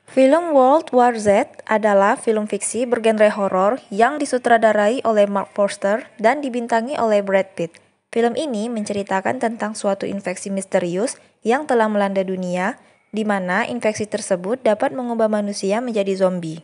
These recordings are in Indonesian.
Film World War Z adalah film fiksi bergenre horor yang disutradarai oleh Marc Forster dan dibintangi oleh Brad Pitt. Film ini menceritakan tentang suatu infeksi misterius yang telah melanda dunia, di mana infeksi tersebut dapat mengubah manusia menjadi zombie.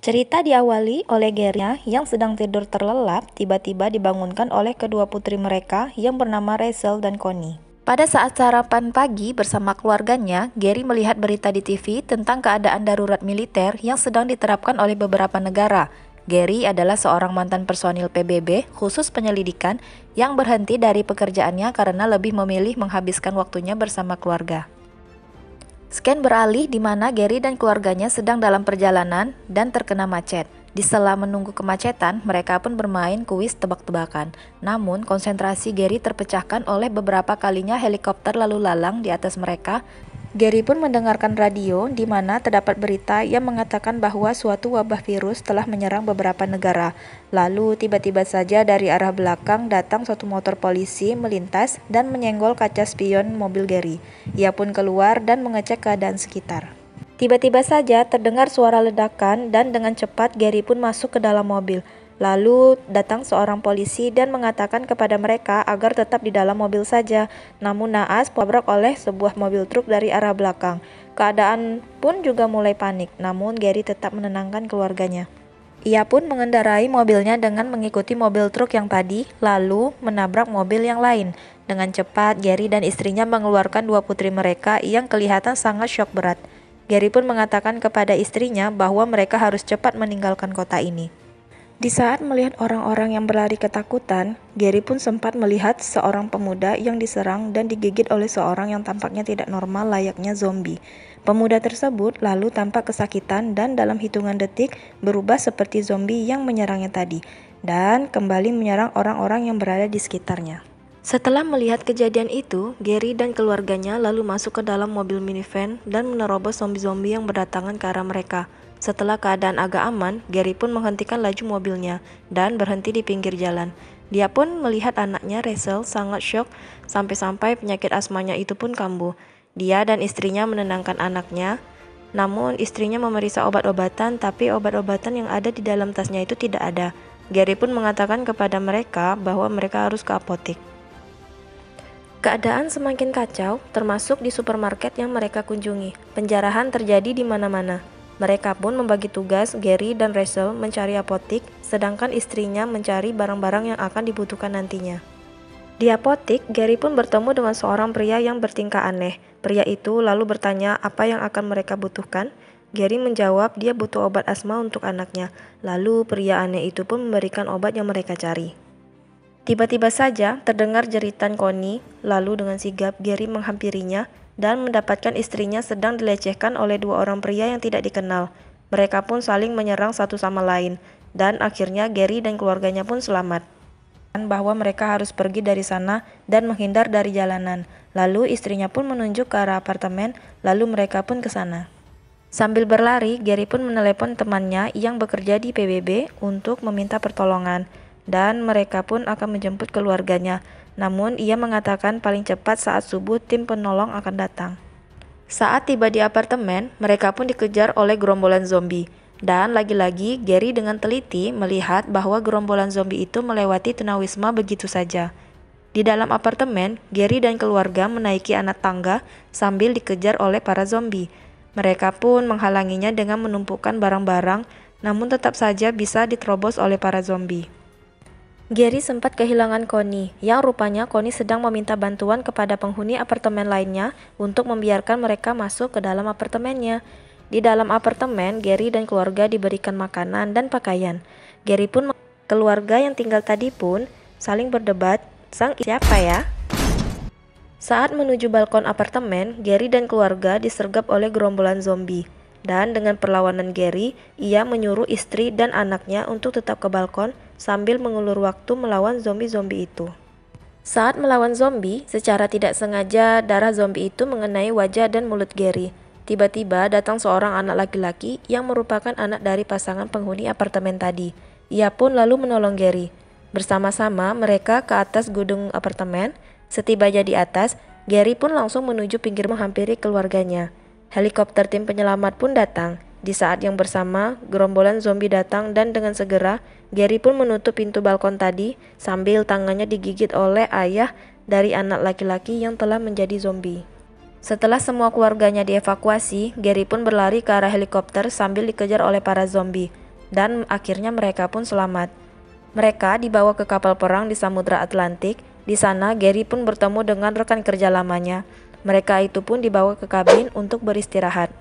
Cerita diawali oleh Gary yang sedang tidur terlelap tiba-tiba dibangunkan oleh kedua putri mereka yang bernama Rachel dan Connie. Pada saat sarapan pagi bersama keluarganya, Gary melihat berita di TV tentang keadaan darurat militer yang sedang diterapkan oleh beberapa negara. Gary adalah seorang mantan personil PBB khusus penyelidikan yang berhenti dari pekerjaannya karena lebih memilih menghabiskan waktunya bersama keluarga. Scan beralih di mana Gary dan keluarganya sedang dalam perjalanan dan terkena macet. Di sela menunggu kemacetan, mereka pun bermain kuis tebak-tebakan. Namun, konsentrasi Gary terpecahkan oleh beberapa kalinya helikopter lalu lalang di atas mereka. Gary pun mendengarkan radio di mana terdapat berita yang mengatakan bahwa suatu wabah virus telah menyerang beberapa negara. Lalu tiba-tiba saja dari arah belakang datang suatu motor polisi melintas dan menyenggol kaca spion mobil Gary. Ia pun keluar dan mengecek keadaan sekitar. Tiba-tiba saja terdengar suara ledakan dan dengan cepat Gary pun masuk ke dalam mobil. Lalu datang seorang polisi dan mengatakan kepada mereka agar tetap di dalam mobil saja. Namun naas tabrak oleh sebuah mobil truk dari arah belakang. Keadaan pun juga mulai panik, namun Gary tetap menenangkan keluarganya. Ia pun mengendarai mobilnya dengan mengikuti mobil truk yang tadi, lalu menabrak mobil yang lain. Dengan cepat, Gary dan istrinya mengeluarkan dua putri mereka yang kelihatan sangat syok berat. Gary pun mengatakan kepada istrinya bahwa mereka harus cepat meninggalkan kota ini. Di saat melihat orang-orang yang berlari ketakutan, Gary pun sempat melihat seorang pemuda yang diserang dan digigit oleh seorang yang tampaknya tidak normal layaknya zombie. Pemuda tersebut lalu tampak kesakitan dan dalam hitungan detik berubah seperti zombie yang menyerangnya tadi, dan kembali menyerang orang-orang yang berada di sekitarnya. Setelah melihat kejadian itu, Gary dan keluarganya lalu masuk ke dalam mobil minivan dan menerobos zombie-zombie yang berdatangan ke arah mereka. Setelah keadaan agak aman, Gary pun menghentikan laju mobilnya dan berhenti di pinggir jalan. Dia pun melihat anaknya Rachel sangat syok sampai-sampai penyakit asmanya itu pun kambuh. Dia dan istrinya menenangkan anaknya, namun istrinya memeriksa obat-obatan tapi obat-obatan yang ada di dalam tasnya itu tidak ada. Gary pun mengatakan kepada mereka bahwa mereka harus ke apotek. Keadaan semakin kacau, termasuk di supermarket yang mereka kunjungi. Penjarahan terjadi di mana-mana. Mereka pun membagi tugas Gary dan Rachel mencari apotek, sedangkan istrinya mencari barang-barang yang akan dibutuhkan nantinya. Di apotek, Gary pun bertemu dengan seorang pria yang bertingkah aneh. Pria itu lalu bertanya apa yang akan mereka butuhkan. Gary menjawab dia butuh obat asma untuk anaknya. Lalu pria aneh itu pun memberikan obat yang mereka cari. Tiba-tiba saja terdengar jeritan Connie, lalu dengan sigap Gary menghampirinya dan mendapatkan istrinya sedang dilecehkan oleh dua orang pria yang tidak dikenal. Mereka pun saling menyerang satu sama lain, dan akhirnya Gary dan keluarganya pun selamat. Bahwa mereka harus pergi dari sana dan menghindar dari jalanan. Lalu istrinya pun menunjuk ke arah apartemen, lalu mereka pun ke sana. Sambil berlari, Gary pun menelepon temannya yang bekerja di PBB untuk meminta pertolongan. Dan mereka pun akan menjemput keluarganya. Namun ia mengatakan paling cepat saat subuh tim penolong akan datang. Saat tiba di apartemen, mereka pun dikejar oleh gerombolan zombie. Dan lagi-lagi Gary dengan teliti melihat bahwa gerombolan zombie itu melewati tunawisma begitu saja. Di dalam apartemen, Gary dan keluarga menaiki anak tangga sambil dikejar oleh para zombie. Mereka pun menghalanginya dengan menumpukan barang-barang, namun tetap saja bisa diterobos oleh para zombie. Gary sempat kehilangan Connie, yang rupanya Connie sedang meminta bantuan kepada penghuni apartemen lainnya untuk membiarkan mereka masuk ke dalam apartemennya. Di dalam apartemen, Gary dan keluarga diberikan makanan dan pakaian. Gary pun keluarga yang tinggal tadi pun saling berdebat, siapa ya? Saat menuju balkon apartemen, Gary dan keluarga disergap oleh gerombolan zombie. Dan dengan perlawanan Gary, ia menyuruh istri dan anaknya untuk tetap ke balkon sambil mengulur waktu melawan zombie-zombie itu. Saat melawan zombie, secara tidak sengaja darah zombie itu mengenai wajah dan mulut Gary. Tiba-tiba datang seorang anak laki-laki yang merupakan anak dari pasangan penghuni apartemen tadi. Ia pun lalu menolong Gary. Bersama-sama mereka ke atas gedung apartemen. Setibanya di atas, Gary pun langsung menuju pinggir menghampiri keluarganya. Helikopter tim penyelamat pun datang. Di saat yang bersama, gerombolan zombie datang dan dengan segera, Gary pun menutup pintu balkon tadi sambil tangannya digigit oleh ayah dari anak laki-laki yang telah menjadi zombie. Setelah semua keluarganya dievakuasi, Gary pun berlari ke arah helikopter sambil dikejar oleh para zombie. Dan akhirnya mereka pun selamat. Mereka dibawa ke kapal perang di Samudra Atlantik. Di sana, Gary pun bertemu dengan rekan kerja lamanya. Mereka itu pun dibawa ke kabin untuk beristirahat.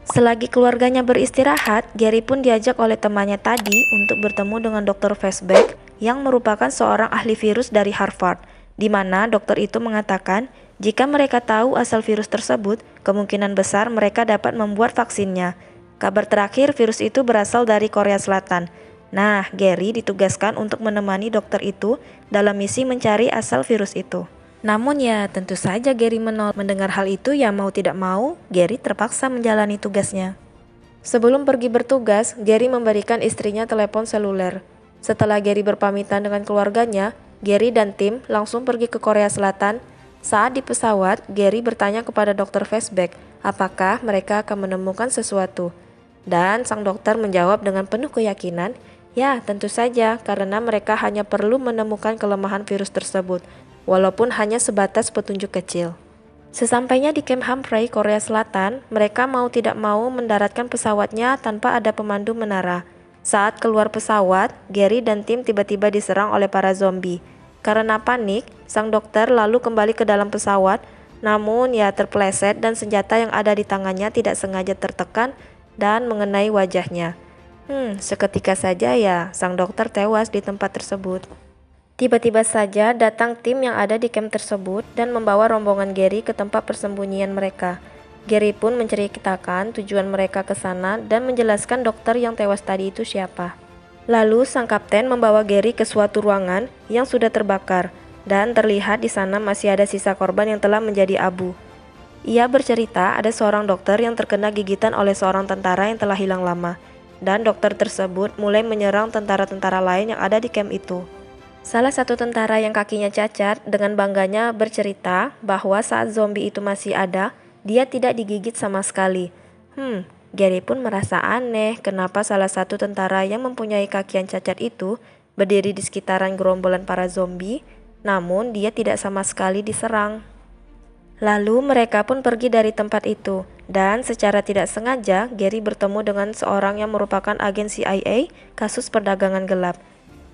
Selagi keluarganya beristirahat, Gary pun diajak oleh temannya tadi untuk bertemu dengan Dr. Fastback yang merupakan seorang ahli virus dari Harvard, di mana dokter itu mengatakan jika mereka tahu asal virus tersebut, kemungkinan besar mereka dapat membuat vaksinnya. Kabar terakhir, virus itu berasal dari Korea Selatan. Nah, Gary ditugaskan untuk menemani dokter itu dalam misi mencari asal virus itu. Namun ya tentu saja Gary menolak. Mendengar hal itu ya mau tidak mau, Gary terpaksa menjalani tugasnya. Sebelum pergi bertugas, Gary memberikan istrinya telepon seluler. Setelah Gary berpamitan dengan keluarganya, Gary dan tim langsung pergi ke Korea Selatan. Saat di pesawat, Gary bertanya kepada Dr. Fastback apakah mereka akan menemukan sesuatu. Dan sang dokter menjawab dengan penuh keyakinan, ya tentu saja karena mereka hanya perlu menemukan kelemahan virus tersebut. Walaupun hanya sebatas petunjuk kecil. Sesampainya di Camp Humphrey, Korea Selatan, mereka mau tidak mau mendaratkan pesawatnya tanpa ada pemandu menara. Saat keluar pesawat, Gary dan tim tiba-tiba diserang oleh para zombie. Karena panik, sang dokter lalu kembali ke dalam pesawat, namun ia terpeleset dan senjata yang ada di tangannya tidak sengaja tertekan dan mengenai wajahnya. Seketika saja ya, sang dokter tewas di tempat tersebut. Tiba-tiba saja datang tim yang ada di camp tersebut dan membawa rombongan Gary ke tempat persembunyian mereka. Gary pun menceritakan tujuan mereka ke sana dan menjelaskan dokter yang tewas tadi itu siapa. Lalu sang kapten membawa Gary ke suatu ruangan yang sudah terbakar dan terlihat di sana masih ada sisa korban yang telah menjadi abu. Ia bercerita ada seorang dokter yang terkena gigitan oleh seorang tentara yang telah hilang lama dan dokter tersebut mulai menyerang tentara-tentara lain yang ada di camp itu. Salah satu tentara yang kakinya cacat dengan bangganya bercerita bahwa saat zombie itu masih ada, dia tidak digigit sama sekali. Gary pun merasa aneh kenapa salah satu tentara yang mempunyai kaki yang cacat itu berdiri di sekitaran gerombolan para zombie, namun dia tidak sama sekali diserang. Lalu mereka pun pergi dari tempat itu, dan secara tidak sengaja Gary bertemu dengan seorang yang merupakan agen CIA kasus perdagangan gelap.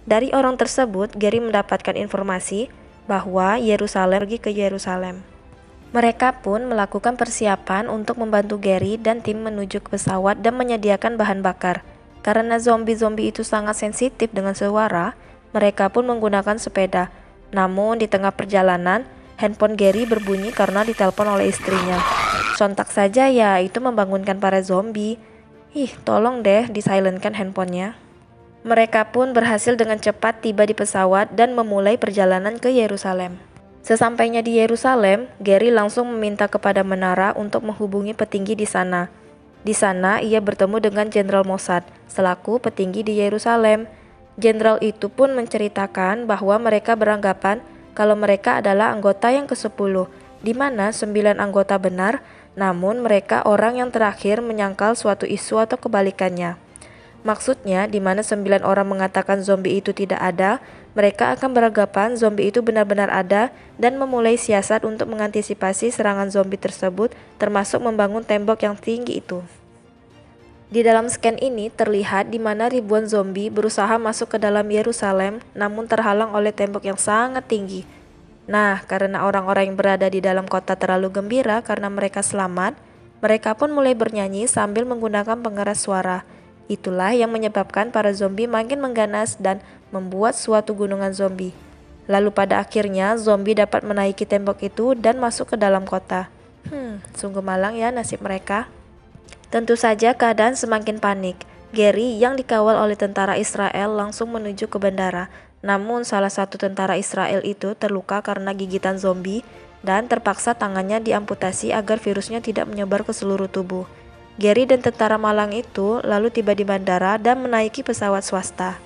Dari orang tersebut, Gary mendapatkan informasi bahwa Yerusalem pergi ke Yerusalem. Mereka pun melakukan persiapan untuk membantu Gary dan tim menuju ke pesawat dan menyediakan bahan bakar. Karena zombie-zombie itu sangat sensitif dengan suara, mereka pun menggunakan sepeda. Namun di tengah perjalanan, handphone Gary berbunyi karena ditelepon oleh istrinya. Sontak saja ya itu membangunkan para zombie. Tolong deh disilentkan handphonenya. Mereka pun berhasil dengan cepat tiba di pesawat dan memulai perjalanan ke Yerusalem. Sesampainya di Yerusalem, Gary langsung meminta kepada menara untuk menghubungi petinggi di sana. Di sana, ia bertemu dengan Jenderal Mossad, selaku petinggi di Yerusalem. Jenderal itu pun menceritakan bahwa mereka beranggapan kalau mereka adalah anggota yang ke-10, di mana 9 anggota benar, namun mereka orang yang terakhir menyangkal suatu isu atau kebalikannya. Maksudnya, di mana 9 orang mengatakan zombie itu tidak ada, mereka akan beranggapan zombie itu benar-benar ada dan memulai siasat untuk mengantisipasi serangan zombie tersebut, termasuk membangun tembok yang tinggi itu. Di dalam scan ini terlihat di mana ribuan zombie berusaha masuk ke dalam Yerusalem, namun terhalang oleh tembok yang sangat tinggi. Nah, karena orang-orang yang berada di dalam kota terlalu gembira karena mereka selamat, mereka pun mulai bernyanyi sambil menggunakan pengeras suara. Itulah yang menyebabkan para zombie makin mengganas dan membuat suatu gunungan zombie. Lalu pada akhirnya zombie dapat menaiki tembok itu dan masuk ke dalam kota. Sungguh malang ya nasib mereka. Tentu saja keadaan semakin panik. Gary yang dikawal oleh tentara Israel langsung menuju ke bandara. Namun salah satu tentara Israel itu terluka karena gigitan zombie dan terpaksa tangannya diamputasi agar virusnya tidak menyebar ke seluruh tubuh. Gary dan tentara malang itu lalu tiba di bandara dan menaiki pesawat swasta.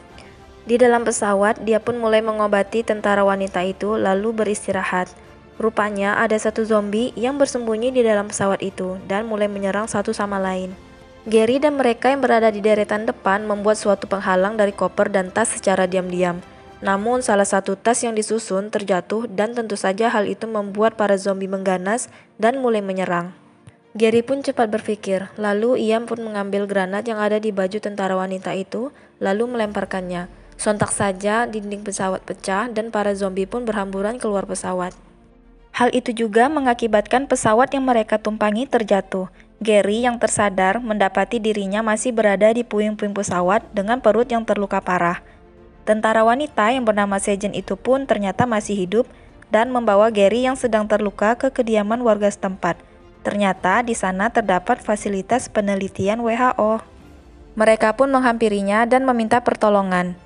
Di dalam pesawat, dia pun mulai mengobati tentara wanita itu lalu beristirahat. Rupanya ada satu zombie yang bersembunyi di dalam pesawat itu dan mulai menyerang satu sama lain. Gary dan mereka yang berada di deretan depan membuat suatu penghalang dari koper dan tas secara diam-diam. Namun salah satu tas yang disusun terjatuh dan tentu saja hal itu membuat para zombie mengganas dan mulai menyerang. Gary pun cepat berpikir, lalu ia pun mengambil granat yang ada di baju tentara wanita itu, lalu melemparkannya. Sontak saja dinding pesawat pecah dan para zombie pun berhamburan keluar pesawat. Hal itu juga mengakibatkan pesawat yang mereka tumpangi terjatuh. Gary yang tersadar mendapati dirinya masih berada di puing-puing pesawat dengan perut yang terluka parah. Tentara wanita yang bernama Sejen itu pun ternyata masih hidup dan membawa Gary yang sedang terluka ke kediaman warga setempat. Ternyata di sana terdapat fasilitas penelitian WHO. Mereka pun menghampirinya dan meminta pertolongan.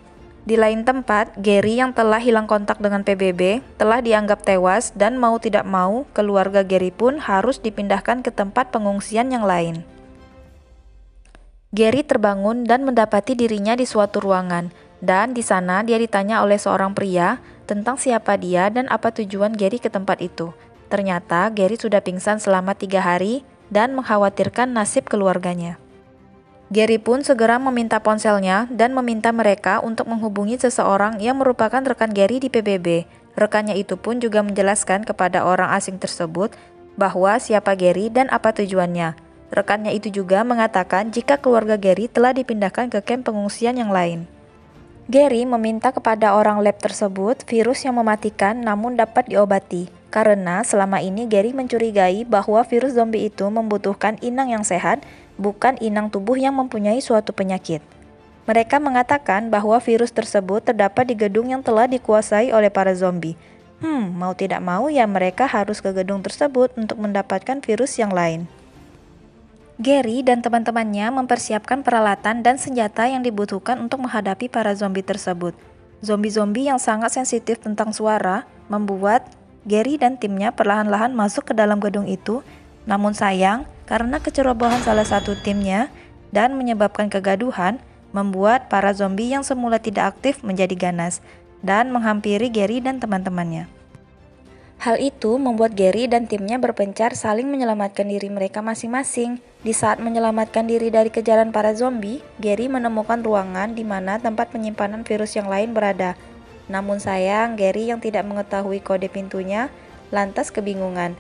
Di lain tempat, Gary yang telah hilang kontak dengan PBB telah dianggap tewas dan mau tidak mau, keluarga Gary pun harus dipindahkan ke tempat pengungsian yang lain. Gary terbangun dan mendapati dirinya di suatu ruangan, dan di sana dia ditanya oleh seorang pria tentang siapa dia dan apa tujuan Gary ke tempat itu. Ternyata Gary sudah pingsan selama 3 hari dan mengkhawatirkan nasib keluarganya. Gary pun segera meminta ponselnya dan meminta mereka untuk menghubungi seseorang yang merupakan rekan Gary di PBB. Rekannya itu pun juga menjelaskan kepada orang asing tersebut bahwa siapa Gary dan apa tujuannya. Rekannya itu juga mengatakan jika keluarga Gary telah dipindahkan ke kamp pengungsian yang lain. Gary meminta kepada orang lab tersebut virus yang mematikan namun dapat diobati. Karena selama ini Gary mencurigai bahwa virus zombie itu membutuhkan inang yang sehat, bukan inang tubuh yang mempunyai suatu penyakit. Mereka mengatakan bahwa virus tersebut terdapat di gedung yang telah dikuasai oleh para zombie. Mau tidak mau ya mereka harus ke gedung tersebut untuk mendapatkan virus yang lain. Gary dan teman-temannya mempersiapkan peralatan dan senjata yang dibutuhkan untuk menghadapi para zombie tersebut. Zombie-zombie yang sangat sensitif tentang suara membuat Gary dan timnya perlahan-lahan masuk ke dalam gedung itu. Namun sayang, karena kecerobohan salah satu timnya dan menyebabkan kegaduhan, membuat para zombie yang semula tidak aktif menjadi ganas dan menghampiri Gary dan teman-temannya. Hal itu membuat Gary dan timnya berpencar saling menyelamatkan diri mereka masing-masing. Di saat menyelamatkan diri dari kejaran para zombie, Gary menemukan ruangan di mana tempat penyimpanan virus yang lain berada. Namun sayang, Gary yang tidak mengetahui kode pintunya lantas kebingungan.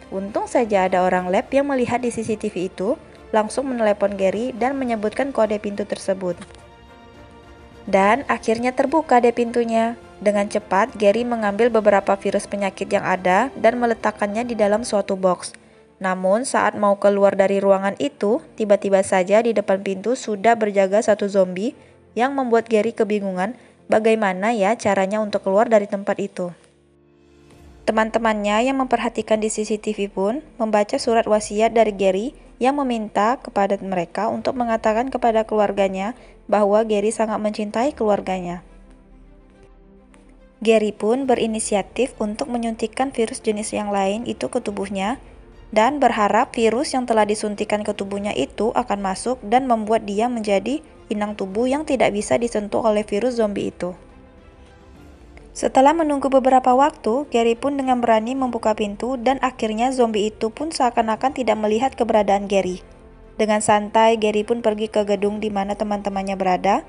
Untung saja ada orang lab yang melihat di CCTV itu, langsung menelepon Gary dan menyebutkan kode pintu tersebut. Dan akhirnya terbuka deh pintunya. Dengan cepat, Gary mengambil beberapa virus penyakit yang ada dan meletakkannya di dalam suatu box. Namun saat mau keluar dari ruangan itu, tiba-tiba saja di depan pintu sudah berjaga satu zombie yang membuat Gary kebingungan bagaimana ya caranya untuk keluar dari tempat itu. Teman-temannya yang memperhatikan di CCTV pun membaca surat wasiat dari Gary yang meminta kepada mereka untuk mengatakan kepada keluarganya bahwa Gary sangat mencintai keluarganya. Gary pun berinisiatif untuk menyuntikkan virus jenis yang lain itu ke tubuhnya dan berharap virus yang telah disuntikan ke tubuhnya itu akan masuk dan membuat dia menjadi inang tubuh yang tidak bisa disentuh oleh virus zombie itu. Setelah menunggu beberapa waktu, Gary pun dengan berani membuka pintu dan akhirnya zombie itu pun seakan-akan tidak melihat keberadaan Gary. Dengan santai, Gary pun pergi ke gedung di mana teman-temannya berada.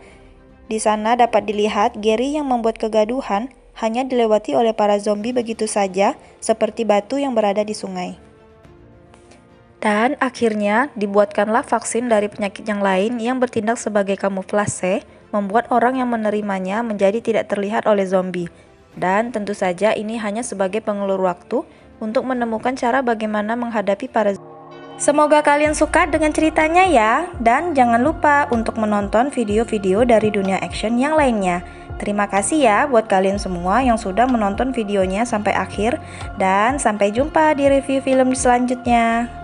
Di sana dapat dilihat Gary yang membuat kegaduhan hanya dilewati oleh para zombie begitu saja, seperti batu yang berada di sungai. Dan akhirnya dibuatkanlah vaksin dari penyakit yang lain yang bertindak sebagai kamuflase, membuat orang yang menerimanya menjadi tidak terlihat oleh zombie. Dan tentu saja ini hanya sebagai pengulur waktu untuk menemukan cara bagaimana menghadapi para zombie. Semoga kalian suka dengan ceritanya ya, dan jangan lupa untuk menonton video-video dari dunia action yang lainnya. Terima kasih ya buat kalian semua yang sudah menonton videonya sampai akhir, dan sampai jumpa di review film selanjutnya.